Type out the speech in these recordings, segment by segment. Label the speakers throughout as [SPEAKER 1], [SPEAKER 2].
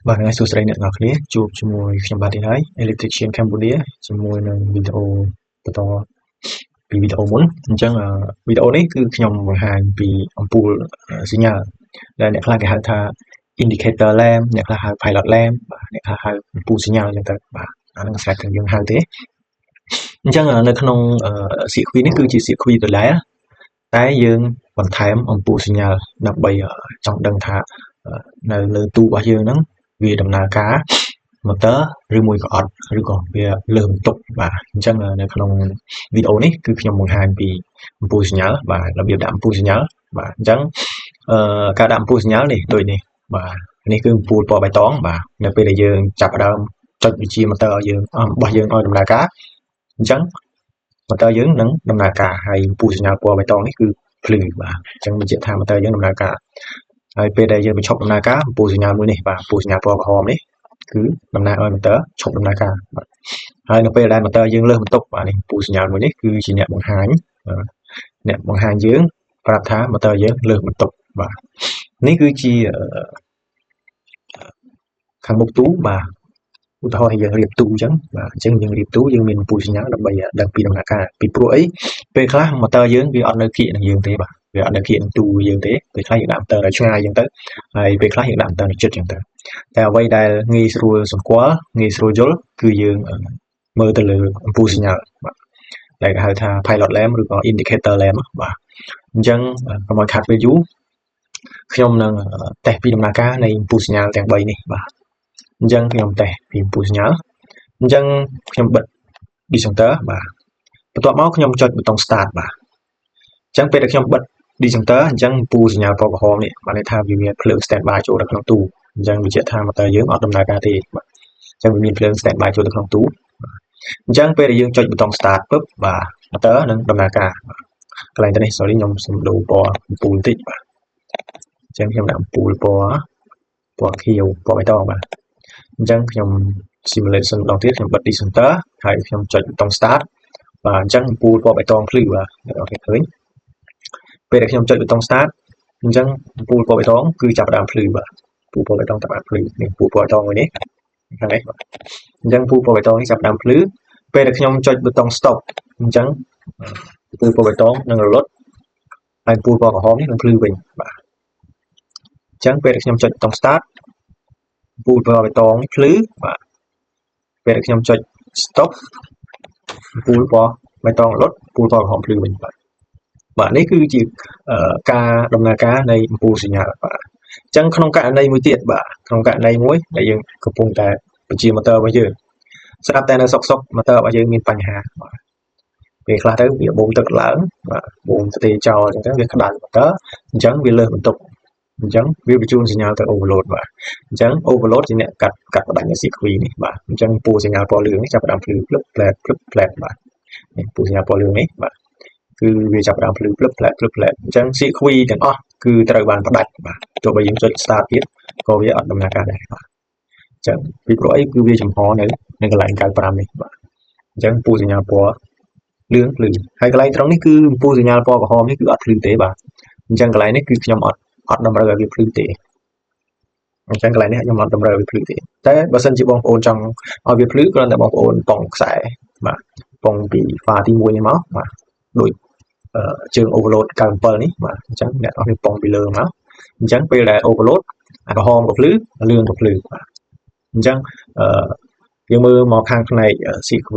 [SPEAKER 1] បាទថ្ងៃសួស្តីអ្នកនរគ្នាជួបជាមួយខ្ញុំបាទទៀតហើយ Electrician Cambodia ជាមួយនឹងវីដេអូបន្តពីវីដេអូមុនអញ្ចឹងវីដេអូនេះគឺខ្ញុំបង្ហាញពីអំពូលសញ្ញាដែលអ្នកខ្លះគេហៅថា indicator lamp អ្នកខ្លះហៅ pilot lamp បាទអ្នកខ្លះហៅអំពូលសញ្ញាអញ្ចឹងទៅបាទអាហ្នឹងស្រាប់តែយើងហៅទេអញ្ចឹងនៅក្នុងCQនេះគឺជា CQ ដដែលតែយើងបន្ថែមអំពូលសញ្ញាដើម្បីចង់ដឹងថានៅលើទូរបស់យើងហ្នឹងវាដំណើរការ motor ឬមួយក៏អត់ឬក៏វាលើសបន្ទុកបាទអញ្ចឹងនៅក្នុងវីដេអូនេះគឺខ្ញុំបង្ហាញពីអំពូលសញ្ញាបាទរបៀបដាក់អំពូលសញ្ញាបាទអញ្ចឹងការដាក់អំពូលសញ្ញានេះដូចនេះបាទនេះគឺអំពូលពណ៌បៃតងបាទនៅពេលដែលយើងចាប់ផ្ដើមចុចវិជា motor របស់យើងឲ្យដំណើរការអញ្ចឹង motor យើងនឹងដំណើរការហើយអំពូលសញ្ញាពណ៌បៃតងនេះគឺភ្លឺបាទអញ្ចឹងបញ្ជាក់ថា motor យើងដំណើរការហើយពេលដែលយើងបញ្ឈប់ដំណើរការអំពូលសញ្ញាមួយនេះបាទអំពូលសញ្ញាពណ៌ក្រហមនេះគឺតំណាងឲ្យ motor ឈប់ដំណើរការបាទហើយនៅពេលដែល motor យើងលើសបន្ទុកបាទនេះអំពូលសញ្ញាមួយនេះគឺជាអ្នកបង្ហាញយើងប្រាប់ថា motor យើងលើសបន្ទុកបាទនេះគឺជាខាងមុខទូបាទឧទាហរណ៍ឲ្យយើងរៀបទូអញ្ចឹងបាទអញ្ចឹងយើងរៀបទូយើងមានអំពូលសញ្ញាដើម្បីដឹងពីដំណើរការពីព្រោះអីពេលខ្លះ motor យើងវាអត់នៅគៀកនឹងយើងទេបាទវាអត់នៅគៀកនឹងទូយើងទេពេលខ្លះយើងដាក់ motor ដល់ឆ្ងាយអញ្ចឹងទៅហើយពេលខ្លះយើងដាក់ motor នៅជិតអញ្ចឹងទៅតែអ្វីដែលងាយស្រួលសម្គាល់ងាយស្រួលយល់គឺយើងមើលទៅលើអំពូលសញ្ញាបាទដែលគេហៅថា pilot lamp ឬក៏ indicator lamp បាទអញ្ចឹងកុំឲ្យខាត់ពេលយូរខ្ញុំនឹងតេស្តពីដំណើរការនៃអំពូលសញ្ញាទាំង3នេះបាទអញ្ចឹងខ្ញុំតេស្តពីអំពូលសញ្ញាអញ្ចឹងខ្ញុំបិទ disjunction បាទបន្ទាប់មកខ្ញុំចុចប៊ូតុង start បាទអញ្ចឹងពេលដែលខ្ញុំបិទ disjunction អញ្ចឹងអំពូលសញ្ញាពណ៌ក្រហមនេះបានន័យថាវាមានភ្លើង standby ចូលទៅក្នុងទូអញ្ចឹងវាបញ្ជាក់ថា motor យើងអត់ដំណើរការទេបាទអញ្ចឹងវាមានភ្លើង standby ចូលទៅក្នុងទូអញ្ចឹងពេលដែលយើងចុចប៊ូតុង start ពឹបបាទ motor នឹងដំណើរការកន្លែងទៅនេះ sorry ខ្ញុំសុំដូរពណ៌អំពូលបន្តិចបាទអញ្ចឹងខ្ញុំដាក់អំពូលពណ៌ខៀវពណ៌បៃតងបាទអញ្ចឹងខ្ញុំ simulation ម្ដងទៀតខ្ញុំបិទ disjunction ហើយខ្ញុំចុចប៊ូតុង start បាទអញ្ចឹងអំពូលពណ៌បៃតងភ្លឺបាទអ្នកនរគ្នាឃើញពេលដែលខ្ញុំចុចប៊ូតុង start អញ្ចឹងអំពូលពណ៌បៃតងគឺចាប់ផ្ដើមភ្លឺបាទអំពូលពណ៌បៃតងចាប់ផ្ដើមភ្លឺនេះអំពូលពណ៌បៃតងមួយនេះខាងនេះបាទអញ្ចឹងអំពូលពណ៌បៃតងនេះចាប់ផ្ដើមភ្លឺពេលដែលខ្ញុំចុចប៊ូតុង stop អញ្ចឹងអំពូលពណ៌បៃតងនឹងរលត់ហើយអំពូលពណ៌ក្រហមនេះនឹងភ្លឺវិញបាទអញ្ចឹងពេលដែលខ្ញុំចុចប៊ូតុង start អំពូលពណ៌បៃតងនេះភ្លឺបាទពេលដែលខ្ញុំចុច stop អំពូលពណ៌បៃតងរលត់អំពូលពណ៌ក្រហមភ្លឺវិញបាទនេះគឺជាការដំណើរការនៃអំពូលសញ្ញាបាទអញ្ចឹងក្នុងករណីមួយទៀតបាទក្នុងករណីមួយដែលយើងកំពុងតែបញ្ជា motor របស់យើងស្រាប់តែនៅសុក motor របស់យើងមានបញ្ហាបាទពេលខ្លះទៅវាបូមទឹកឡើងបាទបូមស្ទេចោលអញ្ចឹងទៅវាក្តៅ motor អញ្ចឹងវាលើសបន្ទុកអញ្ចឹងវាបញ្ជូនសញ្ញាទៅ overload បាទអញ្ចឹង overload ជាអ្នកកាត់ផ្ដាច់នៅ CQ នេះបាទអញ្ចឹងពូសញ្ញាពណ៌លឿងនេះចាប់ផ្ដើមភ្លឺភ្លឹបផ្លែតបាទនេះពូសញ្ញាពណ៌លឿងនេះបាទគឺវាចាប់ផ្ដើមភ្លឺភ្លឹបផ្លែតអញ្ចឹង CQ ទាំងអស់គឺត្រូវបានផ្ដាច់បាទទោះបីយើងចុច start ទៀតក៏វាអត់ដំណើរការដែរបាទអញ្ចឹងពីព្រោះអីគឺវាចំហនៅកន្លែង95នេះបាទអញ្ចឹងពូសញ្ញាពណ៌លឿងភ្លឺហើយកន្លែងត្រង់នេះគឺអំពូលសញ្ញាពណ៌ក្រហមនេះគឺអត់ភ្លឺទេបាទអញ្ចឹងកន្លែងនេះគឺខ្ញុំអត់តម្រូវឲ្យវាភ្លឺទេអញ្ចឹងកន្លែងនេះខ្ញុំអត់តម្រូវឲ្យវាភ្លឺទេតែបើសិនជាបងប្អូនចង់ឲ្យវាភ្លឺគ្រាន់តែបងប្អូនប៉ងខ្សែបាទប៉ងពី pha ទី1នេះមកបាទដូចជើង overload 97នេះបាទអញ្ចឹងអ្នកអស់វាប៉ងពីលើមកអញ្ចឹងពេលដែល overload អាក្រហមក៏ភ្លឺលឿងក៏ភ្លឺបាទអញ្ចឹងយើងមើលមកខាងផ្នែក CQ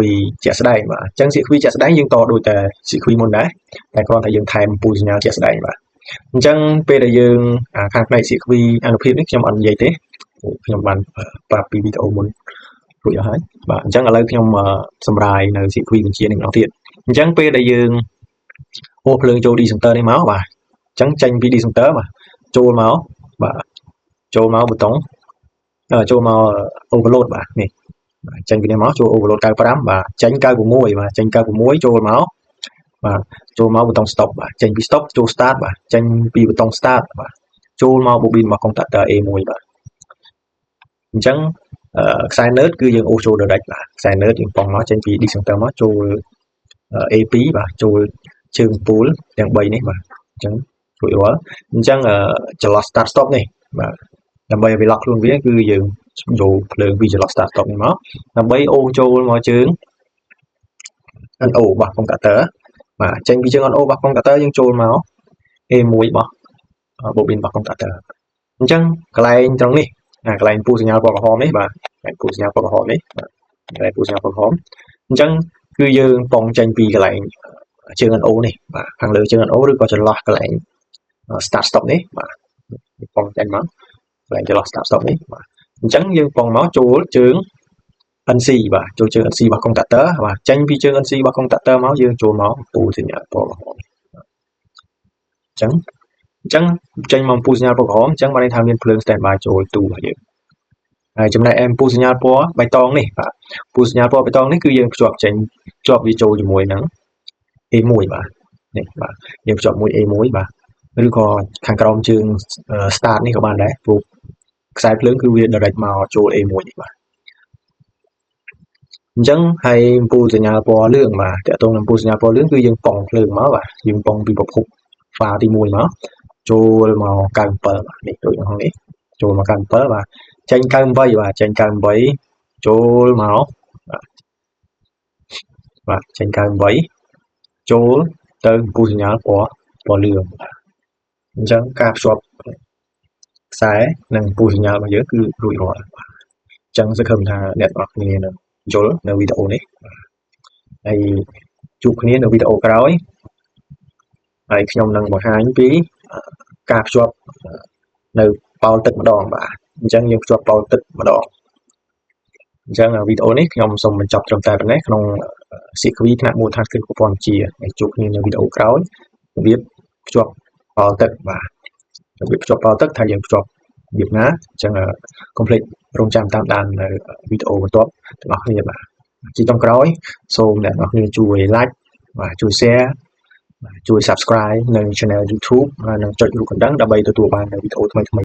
[SPEAKER 1] ជាក់ស្ដែងបាទអញ្ចឹង CQ ជាក់ស្ដែងយើងតដូចតែ CQ មុនដែរតែគ្រាន់តែយើងថែមពូលសញ្ញាជាក់ស្ដែងបាទអញ្ចឹងពេលដែលយើងខាងផ្នែក CQ អនុភាពនេះខ្ញុំអត់និយាយទេខ្ញុំបានប្រាប់ពីវីដេអូមុនរួចអស់ហើយបាទអញ្ចឹងឥឡូវខ្ញុំសម្រាយនៅ CQ បញ្ជានេះម្ដងទៀតអញ្ចឹងពេលដែលយើងហួសភ្លើងចូល disjunction នេះមកបាទអញ្ចឹងចេញពី disjunction បាទចូលមកបាទចូលមកប៊ូតុងចូលមក overload បាទនេះបាទចេញពីនេះមកចូល overload 95បាទចេញ96បាទចេញ96ចូលមកបាទចូលមកប៊ូតុង stop បាទចេញពី stop ចូល start បាទចេញពីប៊ូតុង start បាទចូលមក bobin របស់ contactor A1 បាទអញ្ចឹងខ្សែ node គឺយើងអូសចូល direct បាទខ្សែ node យើងប៉ងមកចេញពី disjunction មកចូល A2 បាទចូលជើងពូលទាំង3នេះបាទអញ្ចឹងរួចរាល់អញ្ចឹងចន្លោះ start stop នេះបាទដើម្បីឲ្យវា lock ខ្លួនវាគឺយើង យកភ្លើងពីចន្លោះ start stop នេះមកដើម្បីអូចូលមកជើង NO របស់ contactor បាទចេញពីជើង NO របស់ contactor យើងចូលមក A1 របស់ bobin របស់ contactor អញ្ចឹងកន្លែងត្រង់នេះកន្លែងពូសញ្ញាពណ៌ក្រហមនេះបាទកន្លែងពូសញ្ញាពណ៌ក្រហមនេះបាទកន្លែងពូសញ្ញាពណ៌ក្រហមអញ្ចឹងគឺយើងប៉ងចេញពីកន្លែងជើង NO នេះបាទខាងលើជើង NO ឬក៏ចន្លោះកន្លែង start stop នេះបាទប៉ងចេញមកកន្លែងចន្លោះ start stop នេះបាទអញ្ចឹងយើងប៉ងមកចូលជើង NC បាទចូលជើង NC របស់ contactor បាទចេញពីជើង NC របស់ contactor មកយើងចូលមកពូសញ្ញាពណ៌ក្រហមអញ្ចឹងចេញមកពូសញ្ញាពណ៌ក្រហមអញ្ចឹងបានន័យថាមានភ្លើង standby ចូលទូរបស់យើងហើយចំណែកឯពូសញ្ញាពណ៌បៃតងនេះបាទពូសញ្ញាពណ៌បៃតងនេះគឺយើងភ្ជាប់វាចូលជាមួយនឹង A1 បាទនេះបាទយើងភ្ជាប់មួយ A1 បាទឬក៏ខាងក្រោមជើង start នេះក៏បានដែរព្រោះខ្សែភ្លើងគឺវា direct មកចូល A1 នេះបាទអញ្ចឹងហើយពូសញ្ញាពណ៌លឿងបាទតើតោងនឹងពូសញ្ញាពណ៌លឿងគឺយើងប៉ងភ្លើងមកបាទយើងប៉ងពីប្រភព pha ទី1មកចូលមក97បាទនេះដូចក្នុងនេះចូលមក97បាទចេញ98បាទចេញ98ចូលមកបាទចេញ98ចូលទៅពូសញ្ញាពណ៌លឿងអញ្ចឹងការភ្ជាប់ខ្សែនិងពូសញ្ញារបស់យើងគឺរួចរាល់បាទអញ្ចឹងសង្ឃឹមថាអ្នកទាំងអស់គ្នានឹងយល់នៅវីដេអូនេះហើយជួបគ្នានៅវីដេអូក្រោយហើយខ្ញុំនឹងបង្ហាញពីការភ្ជាប់នៅប៉ោលទឹកម្ដងបាទអញ្ចឹងយើងភ្ជាប់ប៉ោលទឹកម្ដងអញ្ចឹងវីដេអូនេះខ្ញុំសូមបញ្ចប់ត្រឹមតែប៉ុណ្ណេះក្នុងសៀកវីថ្នាក់មូលដ្ឋានគ្រឹះប្រព័ន្ធវិទ្យាហើយជួបគ្នានៅវីដេអូក្រោយរបៀបភ្ជាប់ប៉ោលទឹកបាទរបៀបភ្ជាប់ប៉ោលទឹកថាយើងភ្ជាប់របៀបណាអញ្ចឹងកុំភ្លេចរងចាំតាមដាននៅវីដេអូបន្ទាប់ទាំងអស់គ្នាបាទជាចុងក្រោយសូមអ្នកនរគ្នាជួយ like បាទជួយ share ជួយ subscribe នៅ channel YouTube ហើយនិងចុចរូបកណ្ដឹងដើម្បីទទួលបានវីដេអូថ្មីៗ